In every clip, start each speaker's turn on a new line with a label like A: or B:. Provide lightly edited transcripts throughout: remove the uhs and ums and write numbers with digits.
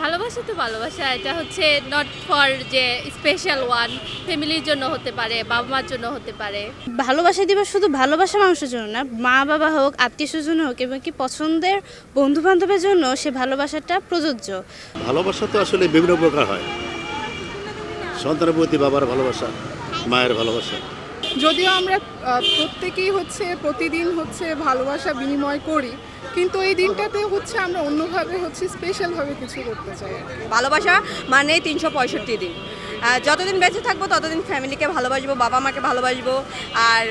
A: ভালোবাসা তো ভালোবাসা, এটা হচ্ছে নট ফর যে স্পেশাল ওয়ান, ফ্যামিলির জন্য হতে পারে, বাবা মার জন্য হতে পারে।
B: ভালোবাসা দিবস শুধু ভালোবাসা মানুষের জন্য না, মা বাবা হোক, আত্মীয় স্বজন হোক এবং কি পছন্দের বন্ধু বান্ধবের জন্য সে ভালোবাসাটা প্রযোজ্য।
C: ভালোবাসা তো আসলে বিভিন্ন প্রকার হয়। সন্তানের প্রতি বাবার ভালোবাসা, মায়ের ভালোবাসা।
D: যদিও আমরা প্রত্যেকেই প্রতিদিন ভালোবাসা বিনিময় করি, কিন্তু এই দিনটাতে আমরা অন্যভাবে স্পেশালভাবে কিছু করতে চাই।
E: ভালোবাসা মানে 365 দিন, যতদিন বেঁচে থাকবো ততদিন ফ্যামিলিকে ভালোবাসবো, বাবা মাকে ভালোবাসবো। আর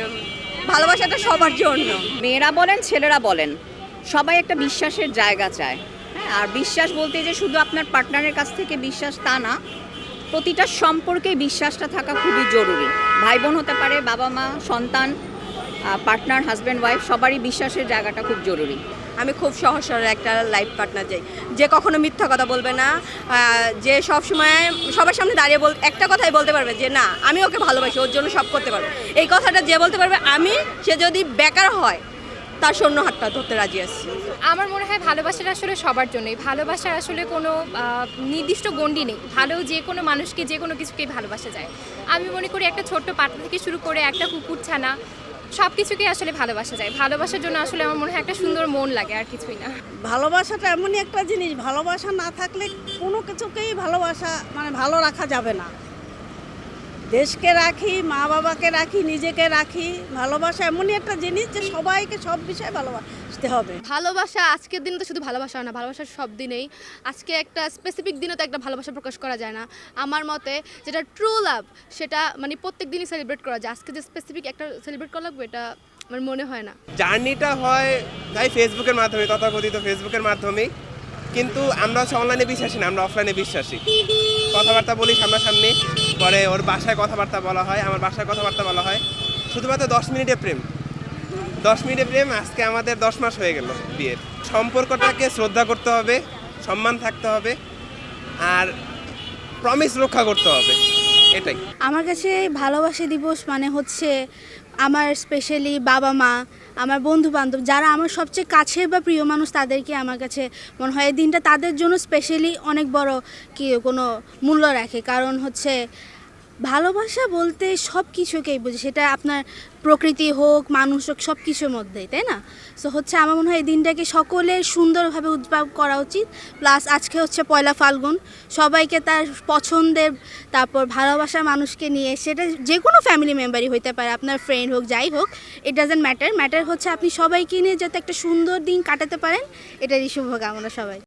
E: ভালোবাসাটা সবার জন্য,
F: মেয়েরা বলেন ছেলেরা বলেন, সবাই একটা বিশ্বাসের জায়গা চায়। হ্যাঁ, আর বিশ্বাস বলতে যে শুধু আপনার পার্টনারের কাছ থেকে বিশ্বাস তা না, প্রতিটা সম্পর্কে বিশ্বাসটা থাকা খুবই জরুরি। ভাই বোন হতে পারে, বাবা মা, সন্তান, পার্টনার, হাজব্যান্ড ওয়াইফ, সবারই বিশ্বাসের জায়গাটা খুব জরুরি।
E: আমি খুব সহজ সরল একটা লাইফ পার্টনার চাই, যে কখনো মিথ্যা কথা বলবে না, যে সব সময় সবার সামনে দাঁড়িয়ে একটা কথাই বলতে পারবে যে না আমি ওকে ভালোবাসি, ওর জন্য সব করতে পারবে। এই কথাটা যে বলতে পারবে, সে যদি বেকার হয় তার শূন্য হাতটা ধরতে রাজি আছি।
G: আমার মনে হয় ভালোবাসাটা আসলে সবার জন্যই। ভালোবাসার আসলে কোনো নির্দিষ্ট গণ্ডি নেই, যে কোনো মানুষকে যে কোনো কিছুকেই ভালোবাসা যায়। আমি মনে করি একটা ছোট্ট পাতা থেকে শুরু করে একটা কুকুর ছানা সব কিছুকেই আসলে ভালোবাসা যায়। ভালোবাসার জন্য আসলে আমার মনে হয় একটা সুন্দর মন লাগে, আর কিছুই না।
B: ভালোবাসাটা এমনই একটা জিনিস, ভালোবাসা না থাকলে কোনো কিছুকেই ভালো রাখা যাবে না। দেশকে রাখি, মা বাবাকে রাখি, নিজেকে রাখি। ভালোবাসা এমনই একটা জিনিস যে সবাইকে সব বিষয়ে ভালোবাসতে হবে।
H: ভালোবাসা আজকের দিনে তো শুধু ভালোবাসা না, ভালোবাসা সব দিনেই। আজকে একটা স্পেসিফিক দিনে তো একটা ভালোবাসা প্রকাশ করা যায় না। আমার মতে যেটা ট্রু লাভ সেটা প্রত্যেক দিনই সেলিব্রেট করা যায়। আজকে যে স্পেসিফিক একটা সেলিব্রেট করা লাগবে এটা আমার মনে হয় না।
I: জার্নিটা হয় তাই ফেসবুকের মাধ্যমে, তথাকথিত ফেসবুকের মাধ্যমেই, কিন্তু আমরা অনলাইনে বিশ্বাসী না, আমরা অফলাইনে বিশ্বাসী। কথাবার্তা বলি সামনাসামনি, পরে ওর বাসায় কথাবার্তা বলা হয়, আমার বাসায় কথাবার্তা বলা হয়। শুধুমাত্র 10 মিনিটের প্রেম, 10 মিনিটের প্রেম। আজকে আমাদের 10 মাস হয়ে গেল বিয়ের। সম্পর্কটাকে শ্রদ্ধা করতে হবে, সম্মান থাকতে হবে, আর প্রমিস রক্ষা করতে হবে, এটাই
B: আমার কাছে ভালোবাসা দিবস আমার স্পেশালি বাবা মা, আমার বন্ধু বান্ধব, যারা আমার সবচেয়ে কাছের বা প্রিয় মানুষ, তাদেরকে আমার কাছে মনে হয় এই দিনটা তাদের জন্য স্পেশালি অনেক বড় কোনো মূল্য রাখে। কারণ ভালোবাসা বলতে সব কিছুকেই বুঝি, সেটা আপনার প্রকৃতি হোক, মানুষ হোক, সব কিছুর মধ্যেই, তাই না? সো আমার মনে হয় এই দিনটাকে সকলের সুন্দরভাবে উদ্যাপন করা উচিত। প্লাস আজকে পয়লা ফাল্গুন, সবাইকে তার পছন্দের তারপর ভালোবাসার মানুষকে নিয়ে, সেটা যে কোনো ফ্যামিলি মেম্বারই হইতে পারে, আপনার ফ্রেন্ড হোক, যাই হোক, ইট ডাজেন্ট ম্যাটার আপনি সবাইকে নিয়ে যাতে একটা সুন্দর দিন কাটাতে পারেন, এটারই শুভকামনা সবাই।